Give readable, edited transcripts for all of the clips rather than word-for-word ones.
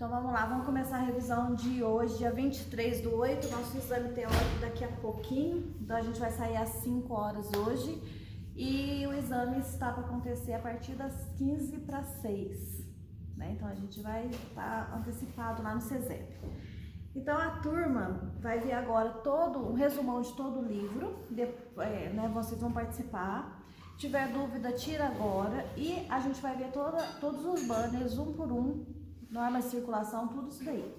Então vamos lá, vamos começar a revisão de hoje, dia 23/8, nosso exame teórico daqui a pouquinho. Então a gente vai sair às 5 horas hoje e o exame está para acontecer a partir das 15:06, né? Então a gente vai estar antecipado lá no CESEP. Então a turma vai ver agora todo um resumão de todo o livro, né? Vocês vão participar. Se tiver dúvida, tira agora e a gente vai ver todos os banners, um por um, norma de circulação, tudo isso daí.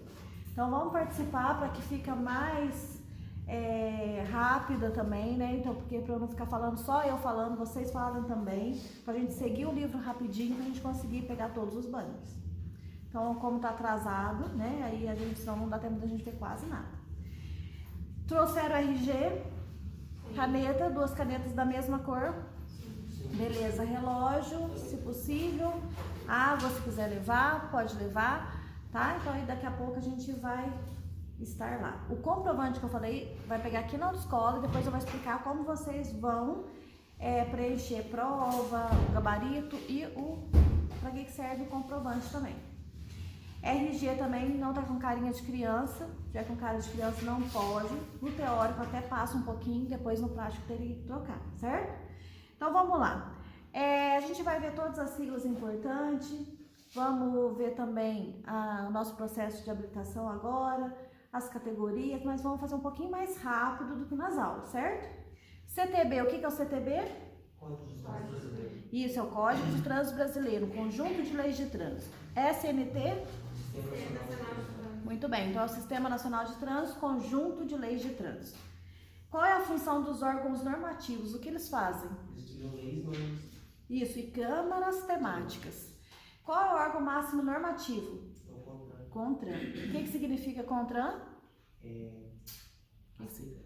Então vamos participar para que fica mais rápida também, né? Então, porque para eu não ficar falando só eu falando, vocês falam também, para a gente seguir o livro rapidinho, para a gente conseguir pegar todos os banners. Então, como tá atrasado, né? Aí a gente não dá tempo da gente ver quase nada. Trouxeram RG, caneta, 2 canetas da mesma cor. Beleza, relógio, se possível. Água, se quiser levar, pode levar, tá? Então aí daqui a pouco a gente vai estar lá. O comprovante que eu falei vai pegar aqui na autoescola, depois eu vou explicar como vocês vão preencher prova, o gabarito e para que serve o comprovante também. RG também não tá com carinha de criança, já com cara de criança não pode. No teórico até passa um pouquinho, depois no prático teria que trocar, certo? Então vamos lá. A gente vai ver todas as siglas importantes, vamos ver também o nosso processo de habilitação agora, as categorias, mas vamos fazer um pouquinho mais rápido do que nas aulas, certo? CTB, o que é o CTB? Código de Trânsito Brasileiro. Isso, é o Código de Trânsito Brasileiro, Conjunto de Leis de Trânsito. SNT? Sistema Nacional de Trânsito. Muito bem, então é o Sistema Nacional de Trânsito, Conjunto de Leis de Trânsito. Qual é a função dos órgãos normativos? O que eles fazem? Eles criam leis, normas. Isso, e câmaras temáticas. Qual é o órgão máximo normativo? É o CONTRAN. CONTRAN. O que significa CONTRAN?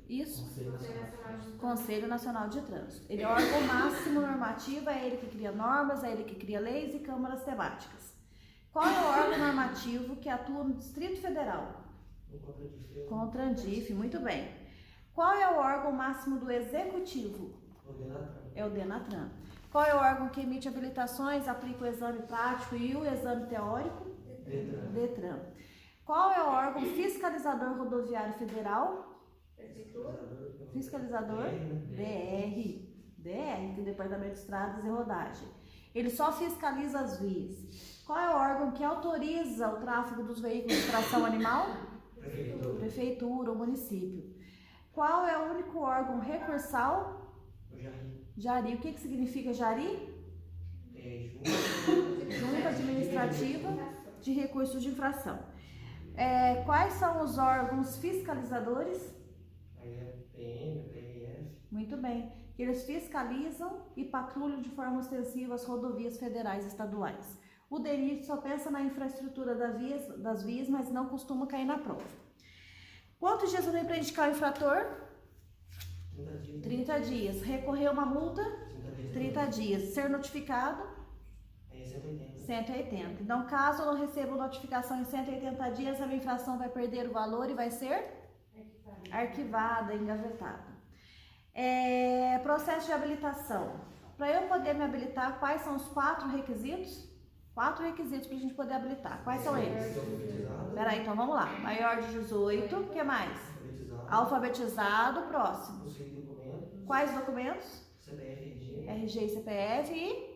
Isso? Conselho Nacional de Trânsito. Conselho Nacional de Trânsito. Ele é o órgão máximo normativo, é ele que cria normas, é ele que cria leis e câmaras temáticas. Qual é o órgão normativo que atua no Distrito Federal? O CONTRANDIF. CONTRANDIF, muito bem. Qual é o órgão máximo do Executivo? O DENATRAN. É o DENATRAN. Qual é o órgão que emite habilitações, aplica o exame prático e o exame teórico? DETRAN. DETRAN. Qual é o órgão fiscalizador rodoviário federal? Fiscalizador? DR, que é o Departamento de Estradas e Rodagem. Ele só fiscaliza as vias. Qual é o órgão que autoriza o tráfego dos veículos de tração animal? Prefeitura. Prefeitura ou município. Qual é o único órgão recursal? O JARI. JARI. O que significa JARI? Junta Administrativa de Recursos de Infração. Quais são os órgãos fiscalizadores? Aí é PM, PRF. Muito bem. Eles fiscalizam e patrulham de forma ostensiva as rodovias federais e estaduais. O DENIT só pensa na infraestrutura das vias, mas não costuma cair na prova. Quantos dias eu tenho para indicar o infrator? 30 dias. 30 dias. Recorrer uma multa? 30 dias. Ser notificado? Aí é 180. 180. Então, caso eu não receba notificação em 180 dias, a minha infração vai perder o valor e vai ser arquivada, engavetada. Processo de habilitação. Para eu poder me habilitar, quais são os 4 requisitos? 4 requisitos para a gente poder habilitar. Quais são eles? Peraí, então vamos lá. Maior de 18, o que mais? Alfabetizado, próximo. Possui documentos. Quais documentos? CPF, RG. RG e CPF e...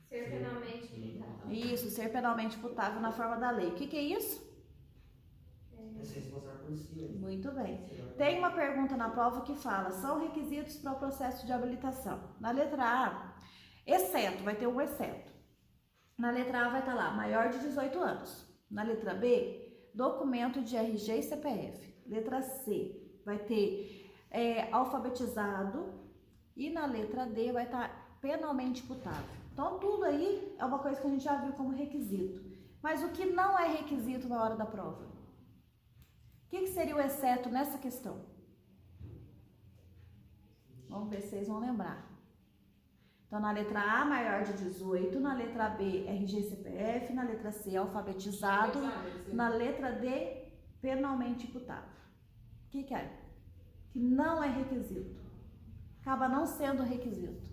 Ser penalmente imputado. Isso, ser penalmente imputável na forma da lei. O que é isso? É ser responsável por si. Muito bem. Tem uma pergunta na prova que fala, são requisitos para o processo de habilitação. Na letra A, exceto, vai ter um exceto. Na letra A vai estar lá, maior de 18 anos. Na letra B, documento de RG e CPF. Letra C, vai ter alfabetizado. E na letra D vai estar penalmente imputável. Então, tudo aí é uma coisa que a gente já viu como requisito. Mas o que não é requisito na hora da prova? O que seria o exceto nessa questão? Vamos ver se vocês vão lembrar. Então, na letra A, maior de 18. Na letra B, RG e CPF. Na letra C, alfabetizado. Na letra D, penalmente imputável. O que é? Que não é requisito. Acaba não sendo requisito.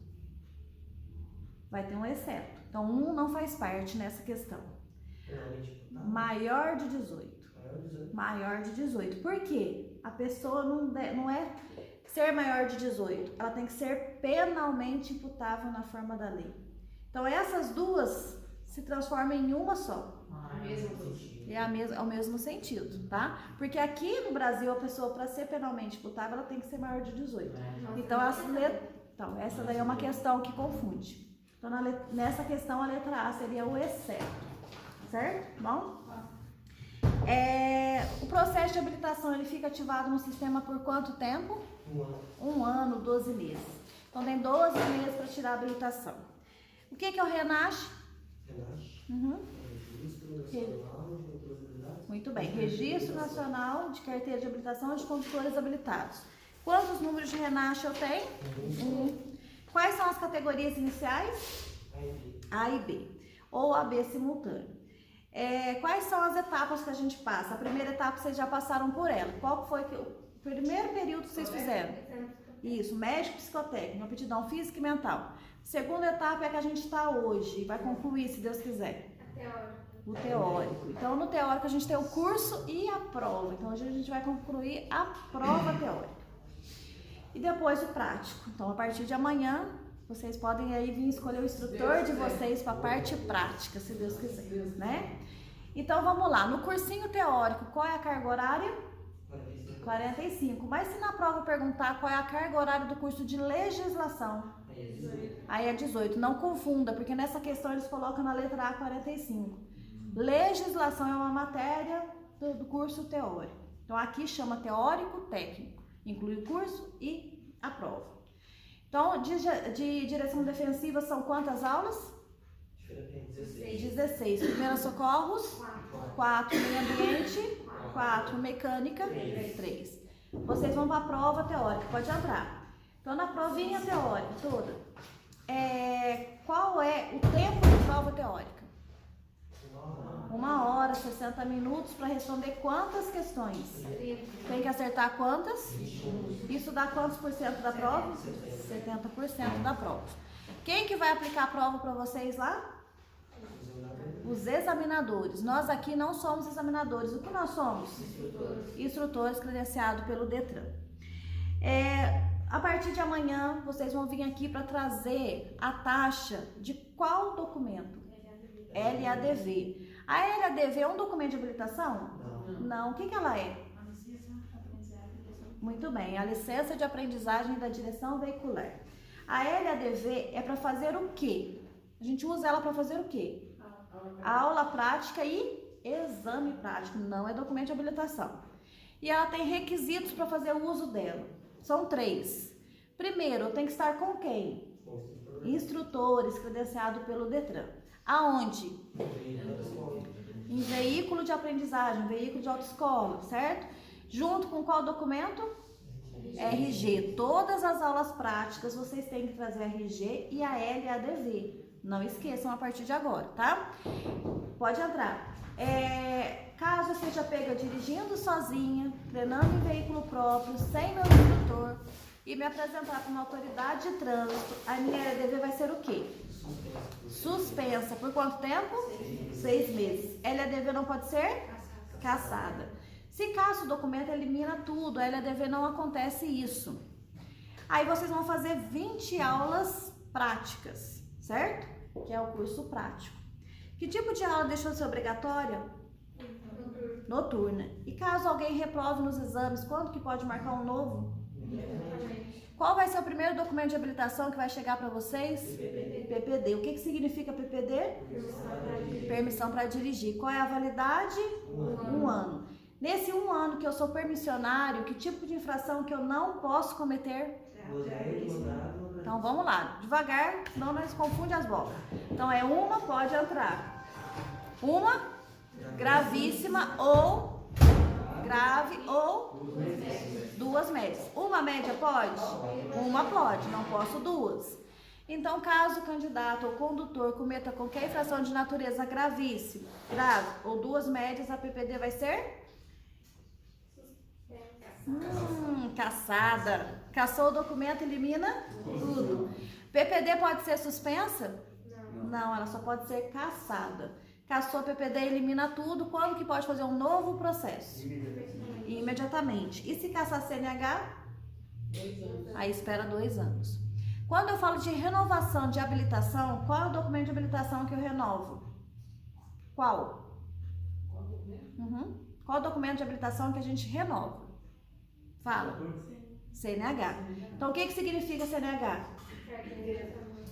Vai ter um exceto. Então, um não faz parte nessa questão. Maior de 18. Maior de 18. Por quê? A pessoa não é ser maior de 18. Ela tem que ser penalmente imputável na forma da lei. Então essas duas se transformam em uma só. É o mesmo sentido, tá? Porque aqui no Brasil a pessoa, para ser penalmente imputável, ela tem que ser maior de 18. Então essa daí é uma questão que confunde. Então nessa questão a letra A seria o exceto, certo? Bom? O processo de habilitação ele fica ativado no sistema por quanto tempo? 1 ano, 12 meses. Então tem 12 meses para tirar a habilitação. O que é o RENASH? Muito bem. Registro Nacional de Carteira de Habilitação de Condutores Habilitados. Quantos números de RENASH eu tenho? 1. Quais são as categorias iniciais? A e B. Ou AB simultâneo. Quais são as etapas que a gente passa? A primeira etapa vocês já passaram por ela. Qual foi o primeiro período que vocês fizeram? Isso, médico psicotécnico, aptidão física e mental. Segunda etapa é a que a gente está hoje, vai concluir se Deus quiser. O teórico. Então no teórico a gente tem o curso e a prova. Então hoje a gente vai concluir a prova teórica. E depois o prático. Então a partir de amanhã vocês podem aí vir escolher o instrutor de vocês para a parte prática, se Deus quiser, né? Então vamos lá, no cursinho teórico, qual é a carga horária? 45. Mas se na prova perguntar qual é a carga horária do curso de legislação, aí é 18. Não confunda, porque nessa questão eles colocam na letra A 45. Legislação é uma matéria do curso teórico. Então aqui chama teórico técnico, inclui o curso e a prova. Então, de direção defensiva são quantas aulas? 16. Primeiros socorros? 4. Meio ambiente? 4. Mecânica? 3. Vocês vão para a prova teórica, pode entrar. Então, na provinha teórica toda, qual é o tempo de prova teórica? 1 hora, 60 minutos para responder quantas questões? Tem que acertar quantas? Isso dá quantos por cento da prova? 70% da prova. Quem que vai aplicar a prova para vocês lá? Os examinadores. Nós aqui não somos examinadores. O que nós somos? Instrutores credenciados pelo Detran. A partir de amanhã, vocês vão vir aqui para trazer a taxa de qual documento? LADV. A LADV é um documento de habilitação? Não. O que ela é? Muito bem, a licença de aprendizagem da direção veicular. A LADV é para fazer o quê? A gente usa ela para fazer o quê? Aula prática e exame prático, não é documento de habilitação. E ela tem requisitos para fazer o uso dela. São 3. Primeiro, eu tenho que estar com quem? Instrutores credenciados pelo Detran. Aonde? Em veículo de aprendizagem, veículo de autoescola, certo? Junto com qual documento? RG. Todas as aulas práticas vocês têm que trazer RG e a LADV. Não esqueçam a partir de agora, tá? Pode entrar. Caso eu seja pega dirigindo sozinha, treinando em veículo próprio, sem meu instrutor e me apresentar para uma autoridade de trânsito, a minha LADV vai ser o quê? Suspensa. Por quanto tempo? 6 meses. LADV não pode ser? Cassada. Se caso o documento elimina tudo, a LADV não acontece isso. Aí vocês vão fazer 20 aulas práticas, certo? Que é o curso prático. Que tipo de aula deixou de ser obrigatória? Noturna. E caso alguém reprove nos exames, quando que pode marcar um novo? Qual vai ser o primeiro documento de habilitação que vai chegar para vocês? PPD. O que significa PPD? Permissão para dirigir. Qual é a validade? 1 ano. Nesse 1 ano que eu sou permissionário, que tipo de infração que eu não posso cometer? Então vamos lá, devagar, senão nós confundimos as bolas. Então uma, pode entrar. Uma, gravíssima ou grave ou 2 médias. Uma média pode? Uma pode, não posso 2. Então, caso o candidato ou condutor cometa qualquer infração de natureza gravíssima, grave ou 2 médias, a PPD vai ser? Cassada. Cassou o documento, elimina tudo. PPD pode ser suspensa? Não, ela só pode ser cassada. Cassou PPD, elimina tudo. Quando que pode fazer um novo processo? Imediatamente. E se caçar CNH? 2 anos. Aí espera 2 anos. Quando eu falo de renovação de habilitação, qual é o documento de habilitação que eu renovo? Qual? Uhum. Qual é o documento de habilitação que a gente renova? Fala. CNH. Então, o que significa CNH?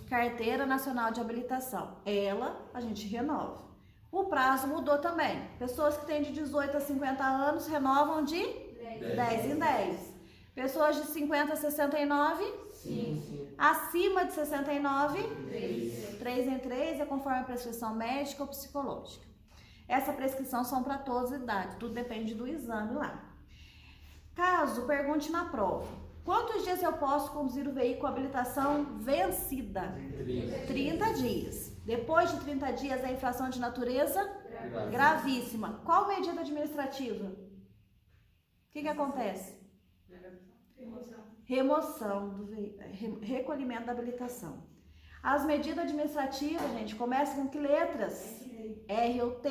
Carteira Nacional de Habilitação. Ela, a gente renova. O prazo mudou também. Pessoas que têm de 18 a 50 anos renovam de 10 em 10. Pessoas de 50 a 69, acima de 69, 3 em 3 é conforme a prescrição médica ou psicológica. Essa prescrição são para todas as idades, tudo depende do exame lá. Caso pergunte na prova, quantos dias eu posso conduzir o veículo com habilitação vencida? 30 dias. Depois de 30 dias é infração de natureza gravíssima. Qual medida administrativa? O que acontece? Remoção do veículo, recolhimento da habilitação. As medidas administrativas, gente, começam com que letras? R ou T.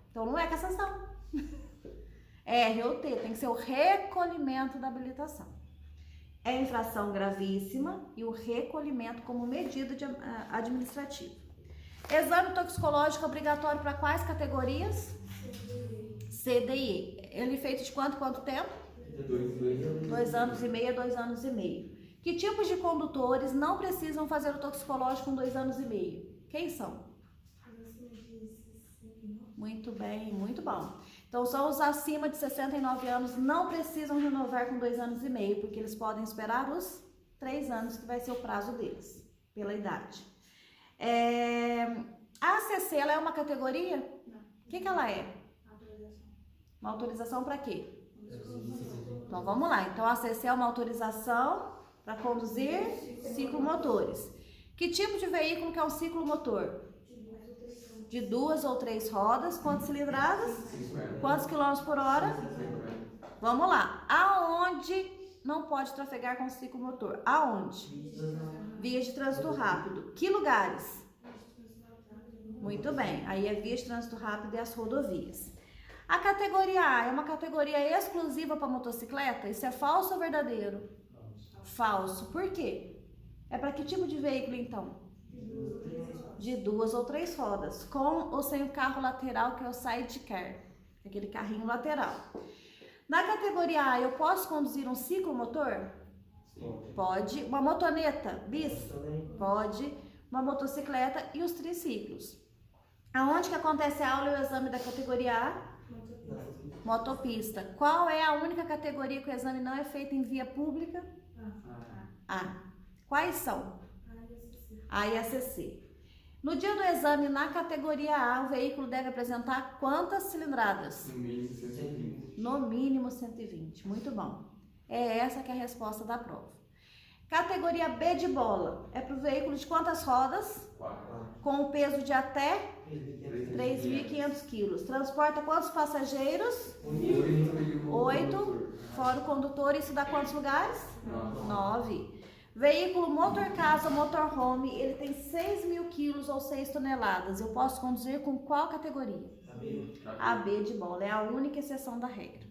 Então não é cassação. R ou T, tem que ser o recolhimento da habilitação. É infração gravíssima e o recolhimento como medida administrativa. Exame toxicológico obrigatório para quais categorias? C, D e E. Ele é feito de quanto tempo? 2 anos e meio a 2 anos e meio. Que tipos de condutores não precisam fazer o toxicológico com 2 anos e meio? Quem são? Muito bem, muito bom. Então, só os acima de 69 anos não precisam renovar com 2 anos e meio, porque eles podem esperar os 3 anos, que vai ser o prazo deles, pela idade. A ACC, ela é uma categoria? Não. O que ela é? Uma autorização para quê? Então, vamos lá. Então, a ACC é uma autorização para conduzir ciclomotores. Que tipo de veículo que é um ciclomotor? De 2 ou 3 rodas. Quantas cilindradas? Quantos quilômetros por hora? Vamos lá. Aonde não pode trafegar com ciclomotor? Aonde? Vias de trânsito rápido. Que lugares? Muito bem. Aí é vias de trânsito rápido e as rodovias. A categoria A é uma categoria exclusiva para motocicleta? Isso é falso ou verdadeiro? Falso. Por quê? É para que tipo de veículo, então? De 2 ou 3 rodas, com ou sem o carro lateral, que é o sidecar, aquele carrinho lateral. Na categoria A, eu posso conduzir um ciclomotor? Pode. Uma motoneta bis? Pode. Uma motocicleta e os triciclos. Aonde que acontece a aula e o exame da categoria A? Motopista. Qual é a única categoria que o exame não é feito em via pública? A. Quais são? A e a CC. No dia do exame, na categoria A, o veículo deve apresentar quantas cilindradas? No mínimo 120. No mínimo 120. Muito bom. É essa que é a resposta da prova. Categoria B de bola. É para o veículo de quantas rodas? 4. Com o peso de até 3.500 quilos. Transporta quantos passageiros? 8. Fora o condutor, isso dá quantos lugares? 9. Veículo motor casa, motorhome, ele tem 6.000 quilos ou 6 toneladas. Eu posso conduzir com qual categoria? A B de bola. É a única exceção da regra.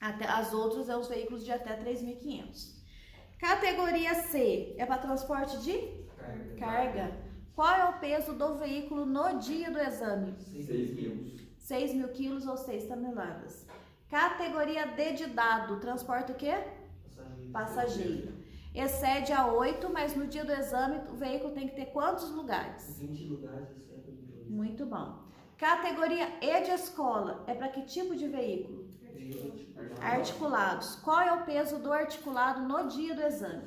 As outras são os veículos de até 3.500. Categoria C é para transporte de carga. Qual é o peso do veículo no dia do exame? 6.000 quilos ou 6 toneladas. Categoria D de dado, transporta o quê? Passageiro. Excede a 8, mas no dia do exame o veículo tem que ter quantos lugares? 20 lugares, exceto. Muito bom. Categoria E de escola, é para que tipo de veículo? Articulados. Qual é o peso do articulado no dia do exame?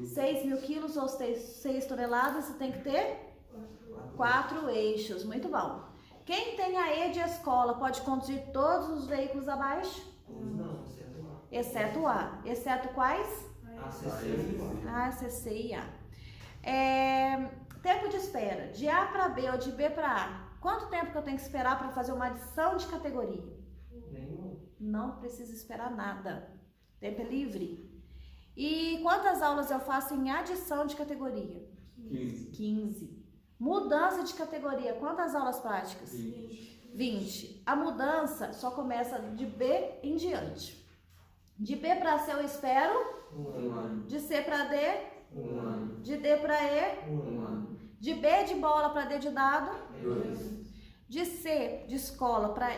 6.000 quilos ou 6 toneladas, você tem que ter 4 eixos. Muito bom. Quem tem a E de escola pode conduzir todos os veículos abaixo? Não, exceto o A. Exceto quais? A, CC e A. Tempo de espera. De A para B ou de B para A. Quanto tempo que eu tenho que esperar para fazer uma adição de categoria? Nenhum. Não precisa esperar nada. Tempo é livre. E quantas aulas eu faço em adição de categoria? 15. 15. Mudança de categoria, quantas aulas práticas? 20. A mudança só começa de B em diante. De B para C eu espero. 1 ano. De C para D. 1 ano. De D para E. 1 ano. De B de bola para D de dado. 2. De C de escola para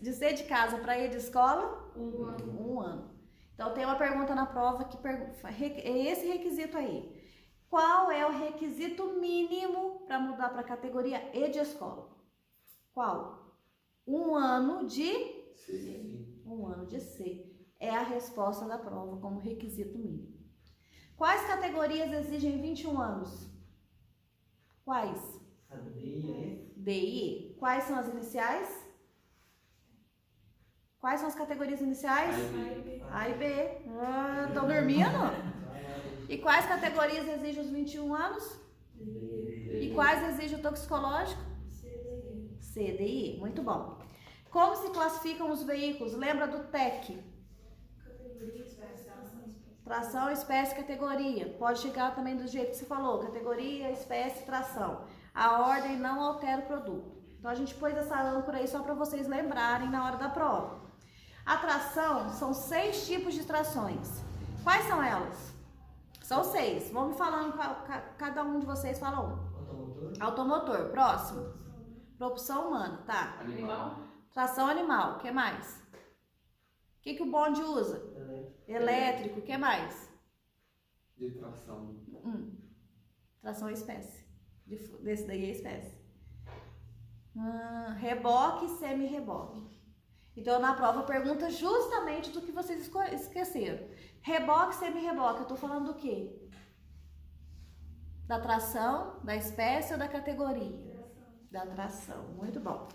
de C de casa para E de escola. 1 ano. 1 ano. Então tem uma pergunta na prova que é esse requisito aí. Qual é o requisito mínimo para mudar para a categoria E de escola? Qual? 1 ano de Sim. 1 ano de C. É a resposta da prova como requisito mínimo. Quais categorias exigem 21 anos? Quais? A D e E. D e E. Quais são as iniciais? Quais são as categorias iniciais? A e B. Estão dormindo? E quais categorias exigem os 21 anos? E quais exigem o toxicológico? C, D e E. Muito bom. Como se classificam os veículos? Lembra do TEC? Tração, espécie, categoria. Pode chegar também do jeito que você falou. Categoria, espécie, tração. A ordem não altera o produto. Então a gente pôs essa âncora aí só para vocês lembrarem na hora da prova. A tração são 6 tipos de trações. Quais são elas? São 6. Vamos falando, cada um de vocês fala um. Automotor. Automotor, próximo. Propulsão humana, tá. Animal. Tração animal, o que mais? O que o bonde usa? Elétrico, o que mais? De tração. Tração é espécie. Desse daí é espécie. Reboque e semi-reboque. Então, na prova, pergunta justamente do que vocês esqueceram. Reboque e semi-reboque, eu tô falando do quê? Da tração, da espécie ou da categoria? Da tração, muito bom.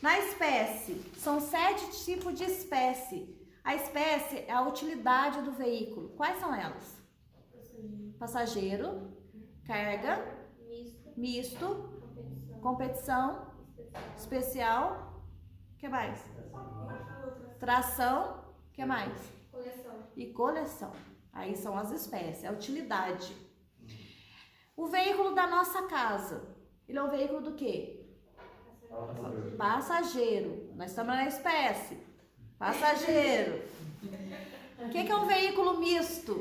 Na espécie, são 7 tipos de espécie. A espécie é a utilidade do veículo. Quais são elas? Passageiro, carga, misto, competição, especial, o que mais? Tração, o que mais? Coleção. E coleção. Aí são as espécies, a utilidade. O veículo da nossa casa, ele é um veículo do quê? Passageiro. Nós estamos na espécie. Passageiro. O que é um veículo misto?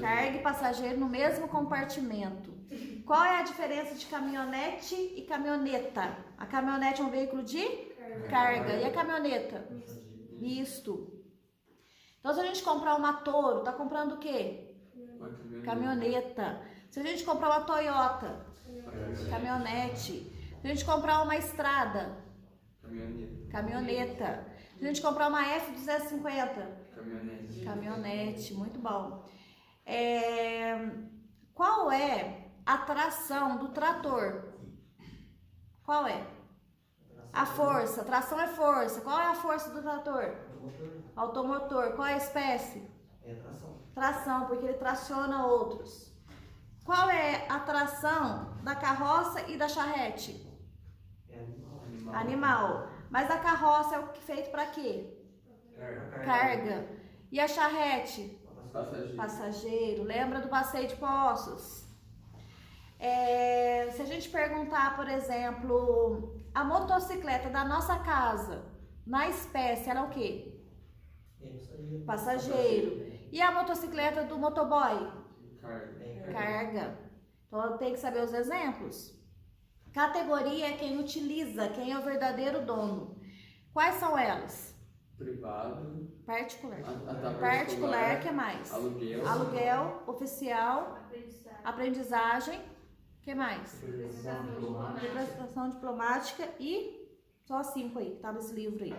Carga e passageiro no mesmo compartimento. Qual é a diferença de caminhonete e caminhoneta? A caminhonete é um veículo de carga. E a caminhoneta? Misto. Então, se a gente comprar uma Toro, tá comprando o quê? Caminhoneta. Se a gente comprar uma Toyota, caminhonete. Se a gente comprar uma Estrada, caminhoneta. Se a gente comprar uma F-250, caminhonete. Muito bom. Qual é a tração do trator? Qual é? A força. Tração é força. Qual é a força do trator? Automotor. Qual é a espécie? É tração. Tração, porque ele traciona outros. Qual é a tração da carroça e da charrete? É animal. Animal. Mas a carroça é o que feito para quê? Carga. E a charrete? Passageiro. Lembra do passeio de Poços? Se a gente perguntar, por exemplo, a motocicleta da nossa casa, na espécie, ela é o quê? Passageiro. E a motocicleta do motoboy? Carga. Então tem que saber os exemplos. Categoria é quem utiliza, quem é o verdadeiro dono. Quais são elas? Privado. Particular. Particular, que mais? Aluguel. Aluguel, oficial, aprendizagem, que mais? Representação diplomática e só 5 aí, que tá nesse livro aí.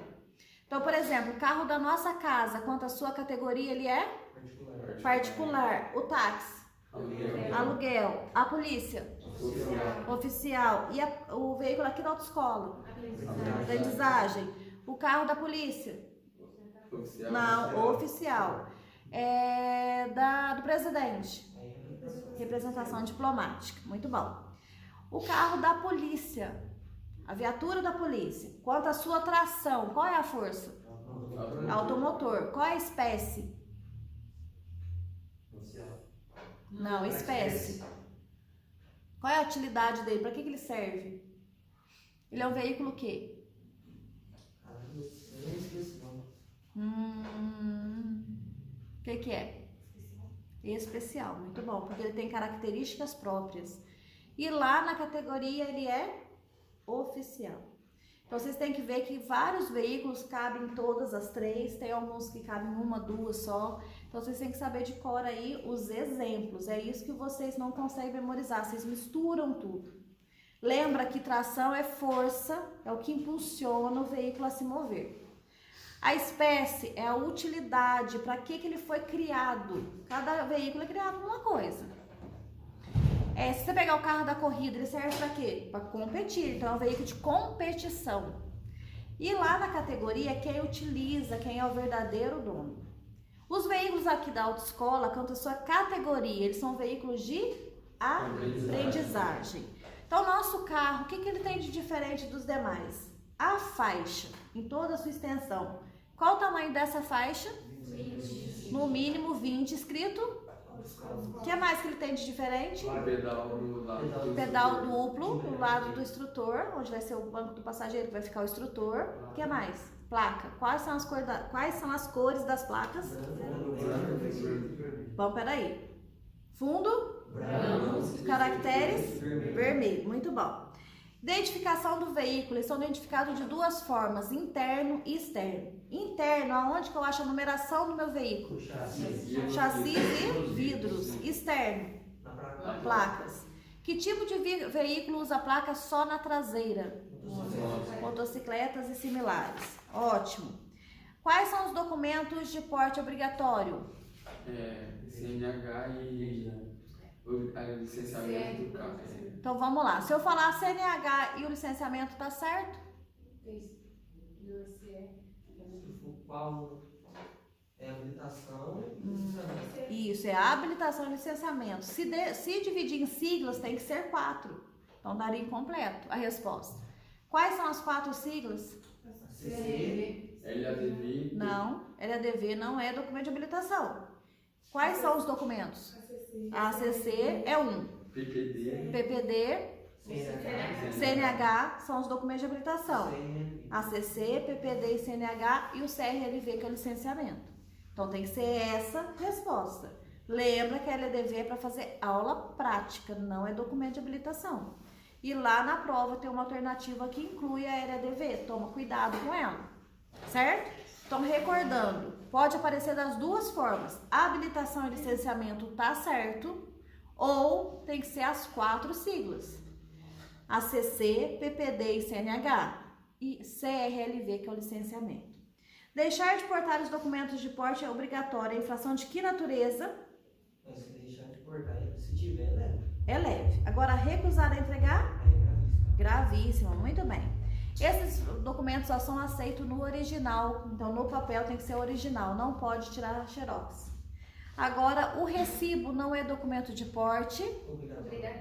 Então, por exemplo, o carro da nossa casa, quanto à sua categoria, ele é? Particular. O táxi? Aluguel. A polícia? Oficial. E o veículo aqui da autoescola? Aprendizagem. O carro da polícia? Oficial. Não, oficial. Do presidente? Representação diplomática. Muito bom. O carro da polícia? A viatura da polícia. Quanto à sua tração, qual é a força? Automotor. Qual é a espécie? Não, espécie. Qual é a utilidade dele? Para que ele serve? Ele é um veículo o quê? Caramba, eu esqueci o nome. O que é? Especial, muito bom, porque ele tem características próprias. E lá na categoria ele é oficial. Então vocês têm que ver que vários veículos cabem em todas as três, tem alguns que cabem uma, duas só. Então vocês têm que saber de cor aí os exemplos. É isso que vocês não conseguem memorizar, vocês misturam tudo. Lembra que tração é força, é o que impulsiona o veículo a se mover. A espécie é a utilidade, para que ele foi criado. Cada veículo é criado para uma coisa. Se você pegar o carro da corrida, ele serve para quê? Para competir, então é um veículo de competição. E lá na categoria, quem utiliza, quem é o verdadeiro dono. Os veículos aqui da autoescola, quanto à sua categoria, eles são veículos de aprendizagem. Então, o nosso carro, o que ele tem de diferente dos demais? A faixa, em toda a sua extensão. Qual o tamanho dessa faixa? 20. No mínimo 20, escrito. O que mais que ele tem de diferente? Pedal do lado. Pedal duplo do lado do instrutor, onde vai ser o banco do passageiro, que vai ficar o instrutor. O que mais? Placa. Quais são as cores das placas? Bom, peraí. Fundo? Branco. Caracteres? Vermelho. Muito bom. Identificação do veículo. Eles são identificados de duas formas, interno e externo. Interno, aonde que eu acho a numeração do meu veículo? Chassi e vidros. Externo, placas. Que tipo de veículo usa placa só na traseira? Motocicletas e similares. Ótimo. Quais são os documentos de porte obrigatório? CNH e o licenciamento do carro. Então vamos lá. Se eu falar CNH e o licenciamento, tá certo? Qual é a habilitação? Isso, é a habilitação e licenciamento. Se dividir em siglas, tem que ser 4. Então daria incompleto a resposta. Quais são as 4 siglas? CC. LADV. Não, LADV não é documento de habilitação. Quais são os documentos? A ACC é um. PPD. PPD, CNH são os documentos de habilitação. ACC, PPD e CNH e o CRLV, que é o licenciamento. Então tem que ser essa resposta. Lembra que a LDV é para fazer aula prática, não é documento de habilitação. E lá na prova tem uma alternativa que inclui a LDV. Toma cuidado com ela, certo? Então, recordando, pode aparecer das duas formas. A habilitação e licenciamento tá certo, ou tem que ser as 4 siglas. ACC, PPD e CNH e CRLV, que é o licenciamento. Deixar de portar os documentos de porte é obrigatório. É infração de que natureza? Mas se deixar de portar, se tiver, leve. É leve. Agora, recusar a entregar? Aí é Gravíssimo, muito bem. Esses documentos só são aceitos no original, então no papel tem que ser original, não pode tirar xerox. Agora, o recibo não é documento de porte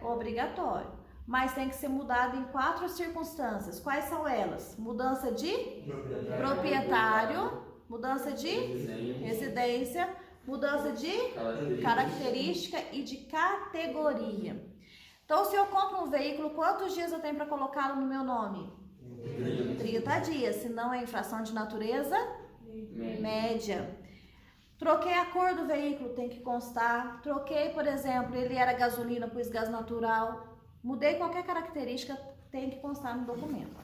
obrigatório, mas tem que ser mudado em 4 circunstâncias. Quais são elas? Mudança de proprietário, mudança de residência, mudança de característica e de categoria. Então, se eu compro um veículo, quantos dias eu tenho para colocá-lo no meu nome? 30 dias, se não é infração de natureza média. Troquei a cor do veículo, tem que constar. Troquei, por exemplo, ele era gasolina, pus gás natural. Mudei qualquer característica, tem que constar no documento.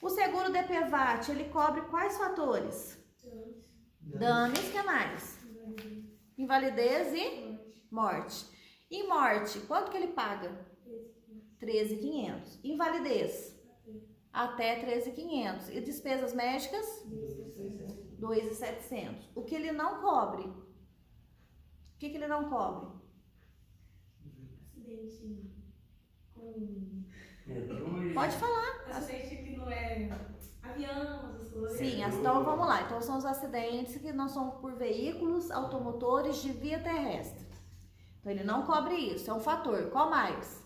O seguro DPVAT, ele cobre quais fatores? Danos, que mais? Invalidez e morte. Em morte, quanto que ele paga? 13.500. Invalidez? Até 13.500. E despesas médicas? 2.700. O que ele não cobre? O que ele não cobre? Acidente Pode falar. Acidente que não é avião, essas coisas. Sim, então vamos lá. Então são os acidentes que não são por veículos automotores de via terrestre. Então ele não cobre isso, é um fator. Qual mais?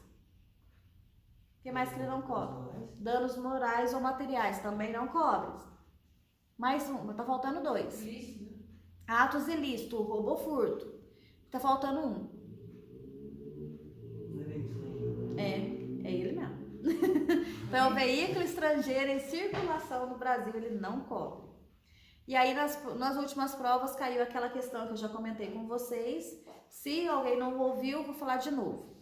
O que mais que ele não cobre? Danos morais ou materiais, também não cobre. Mais um, tá faltando 2. Atos ilícitos, roubo ou furto. Tá faltando 1. Então, o veículo estrangeiro em circulação no Brasil, ele não cobre. E aí, nas últimas provas, caiu aquela questão que eu já comentei com vocês. Se alguém não ouviu, vou falar de novo.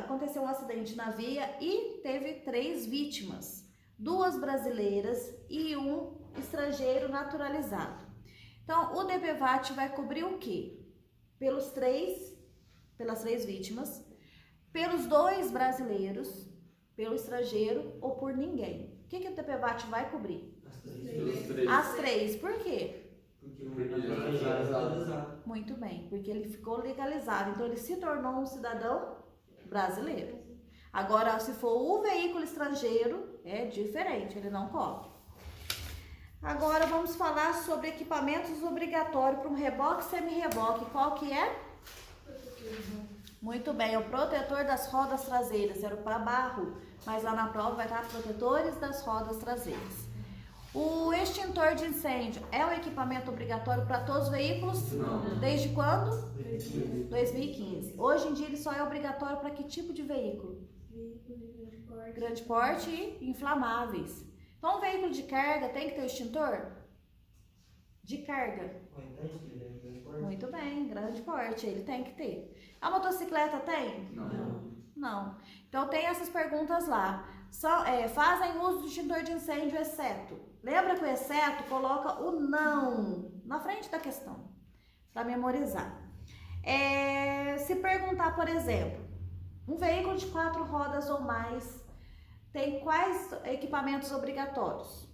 Aconteceu um acidente na via e teve 3 vítimas. 2 brasileiras e 1 estrangeiro naturalizado. Então, o DPVAT vai cobrir o quê? Pelas 3 vítimas, pelos 2 brasileiros, pelo estrangeiro ou por ninguém. O que o DPVAT vai cobrir? As 3. Por quê? Porque o legalizado. Muito bem, porque ele ficou legalizado, então ele se tornou um cidadão brasileiro. Agora, se for o veículo estrangeiro, é diferente, ele não cobre. Agora vamos falar sobre equipamentos obrigatórios para um reboque e semi-reboque. Qual que é? Muito bem, o protetor das rodas traseiras, era para barro, mas lá na prova vai estar protetores das rodas traseiras. O extintor de incêndio é um equipamento obrigatório para todos os veículos? Não. Desde quando? 2015. Hoje em dia ele só é obrigatório para que tipo de veículo? Grande porte e inflamáveis. Então, um veículo de carga tem que ter o extintor? De carga. Muito bem, grande porte, ele tem que ter. A motocicleta tem? Não. Então, tem essas perguntas lá. Fazem uso do extintor de incêndio, exceto. Lembra que o exceto coloca o não na frente da questão, para memorizar. Se perguntar, por exemplo, um veículo de 4 rodas ou mais tem quais equipamentos obrigatórios?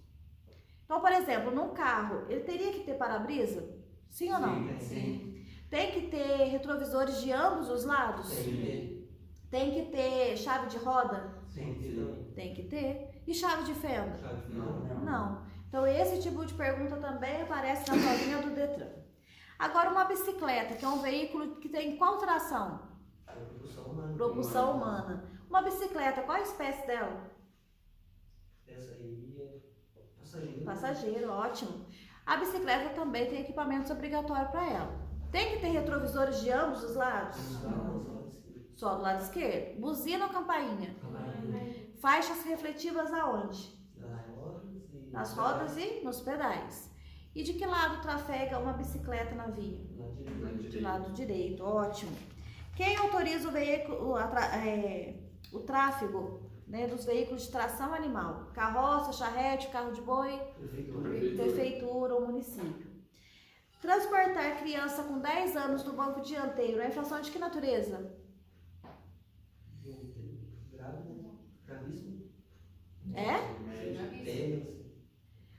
Então, por exemplo, num carro, ele teria que ter para-brisa? Sim ou não? Sim. Tem que ter retrovisores de ambos os lados? Sim. Tem que ter chave de roda? Sim. Tem que ter. E chave de fenda? Não. Então, esse tipo de pergunta também aparece na provinha do Detran. Agora, uma bicicleta, que é um veículo que tem qual tração? Propulsão humana. Uma bicicleta, qual a espécie dela? Essa aí é passageiro. Passageiro, ótimo. A bicicleta também tem equipamentos obrigatórios para ela. Tem que ter retrovisores de ambos os lados? Só do lado esquerdo. Buzina ou campainha? Faixas refletivas aonde? Nas rodas e nos pedais. E de que lado trafega uma bicicleta na via? Do lado direito, ótimo. Quem autoriza o veículo, o tráfego, né, dos veículos de tração animal? Carroça, charrete, carro de boi? Prefeitura ou município. Transportar criança com 10 anos no banco dianteiro é infração de que natureza?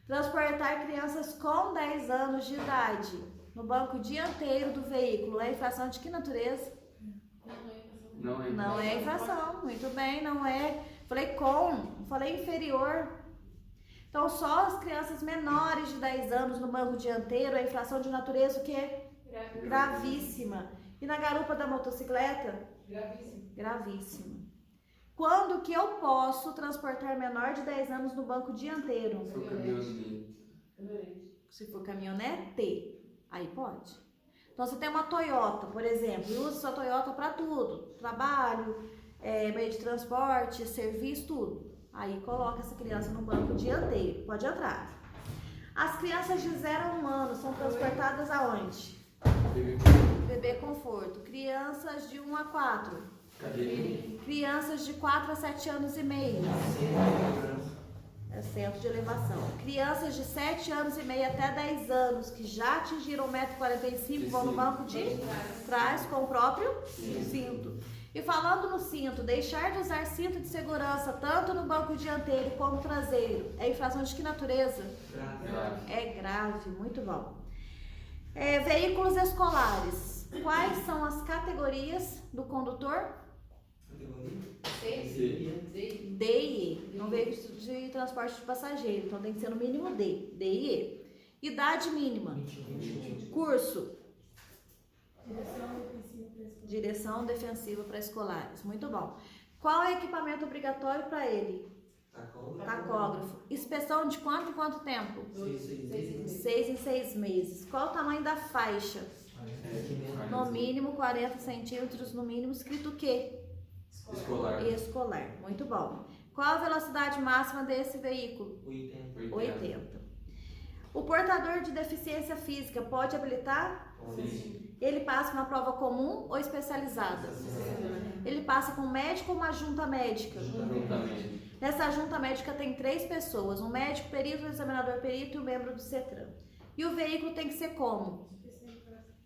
Transportar crianças com 10 anos de idade no banco dianteiro do veículo é infração de que natureza? Não é infração, muito bem, não é. Falei inferior. Então, só as crianças menores de 10 anos no banco dianteiro é infração de natureza o quê? Gravíssima. E na garupa da motocicleta? Gravíssima. Quando que eu posso transportar menor de 10 anos no banco dianteiro? Se for caminhonete, aí pode. Então, você tem uma Toyota, por exemplo, e usa sua Toyota para tudo. Trabalho, meio de transporte, serviço, tudo. Aí coloca essa criança no banco dianteiro, pode entrar. As crianças de 0 a 1 ano são transportadas aonde? Bebê conforto. Crianças de 1 a 4. Crianças de 4 a 7 anos e meio. É centro de elevação. Crianças de 7 anos e meio até 10 anos que já atingiram 1,45 m vão no banco de trás com o próprio cinto. E falando no cinto, deixar de usar cinto de segurança tanto no banco dianteiro como traseiro é infração de que natureza? É grave, muito bom. Veículos escolares. Quais são as categorias do condutor? D e E. Não veículo de transporte de passageiro, então tem que ser no mínimo D. D e E. Idade mínima. Curso. Direção defensiva para escolares. Muito bom. Qual é o equipamento obrigatório para ele? Tacógrafo. Inspeção de quanto em quanto tempo? 6 em 6 meses. Qual o tamanho da faixa? No mínimo 40 centímetros, no mínimo escrito o quê? Escolar. Escolar. Muito bom. Qual a velocidade máxima desse veículo? 80. 80. O portador de deficiência física pode habilitar? Sim. Ele passa uma prova comum ou especializada? Ele passa com um médico ou uma junta médica? Juntamente. Nessa junta médica tem 3 pessoas, um médico, perito, um examinador perito e um membro do CETRAN. E o veículo tem que ser como?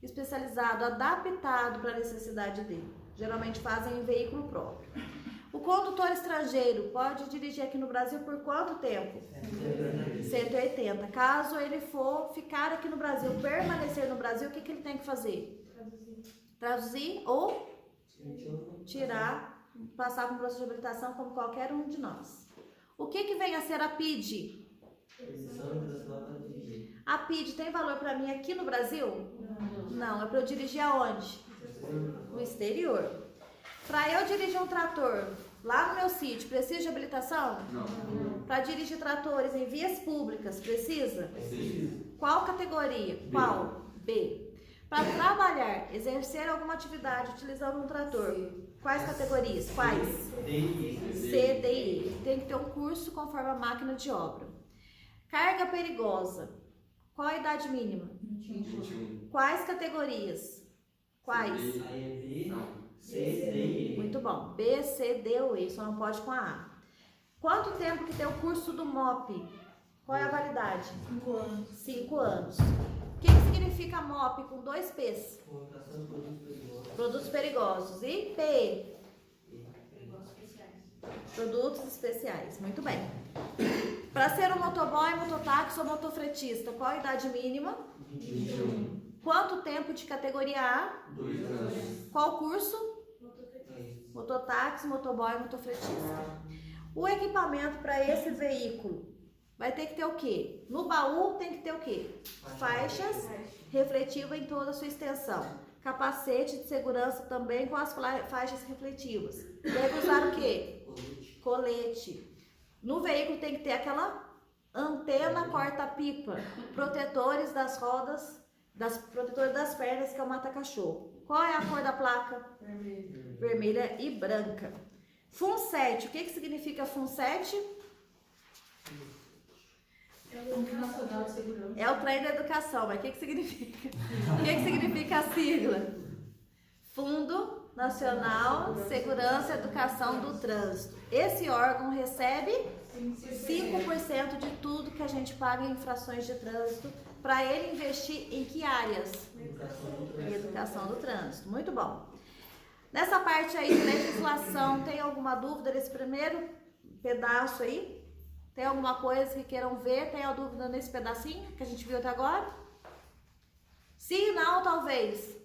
Especializado, adaptado para a necessidade dele. Geralmente fazem em veículo próprio. O condutor estrangeiro pode dirigir aqui no Brasil por quanto tempo? 180. Caso ele for ficar aqui no Brasil, permanecer no Brasil, o que ele tem que fazer? Traduzir ou tirar, passar por um processo de habilitação como qualquer um de nós. O que vem a ser a PID? A PID tem valor para mim aqui no Brasil? Não, é para eu dirigir aonde? No exterior. Para eu dirigir um trator lá no meu sítio, precisa de habilitação? Não. Para dirigir tratores em vias públicas, precisa? Sim. Qual categoria? B. Qual? B. Para trabalhar, exercer alguma atividade utilizando um trator, quais categorias? Quais? C, D e E. Tem que ter um curso conforme a máquina de obra. Carga perigosa. Qual a idade mínima? 21. Quais categorias? Quais? Não. Muito bom. B, C, D ou E. Só não pode com a A. Quanto tempo que tem o curso do MOP? Qual é a validade? 5 anos. 5 anos. O que significa MOP com 2 P's? Produtos perigosos. E P? Produtos especiais. Muito bem. Para ser um motoboy, mototáxi ou motofretista, qual a idade mínima? 21. Quanto tempo de categoria A? 2 anos. Qual curso? Mototáxi, motoboy, motofretista. O equipamento para esse veículo vai ter que ter o quê? No baú tem que ter o quê? Faixas refletivas em toda a sua extensão. Capacete de segurança também com as faixas refletivas. Deve usar o quê? Colete. No veículo tem que ter aquela antena corta-pipa, protetores das rodas, protetores das pernas, que é o mata-cachorro. Qual é a cor da placa? Vermelho. Vermelha e branca. FUN7, o que significa FUN7? É o Fundo Nacional de Segurança. É o trem da educação, mas o que significa? O que significa a sigla? Fundo Nacional de Segurança e Educação do Trânsito. Esse órgão recebe 5% de tudo que a gente paga em infrações de trânsito, para ele investir em que áreas? Educação do trânsito. Muito bom. Nessa parte aí de legislação, tem alguma dúvida nesse primeiro pedaço aí? Tem alguma coisa que queiram ver? Tem alguma dúvida nesse pedacinho que a gente viu até agora? Sim, não, talvez.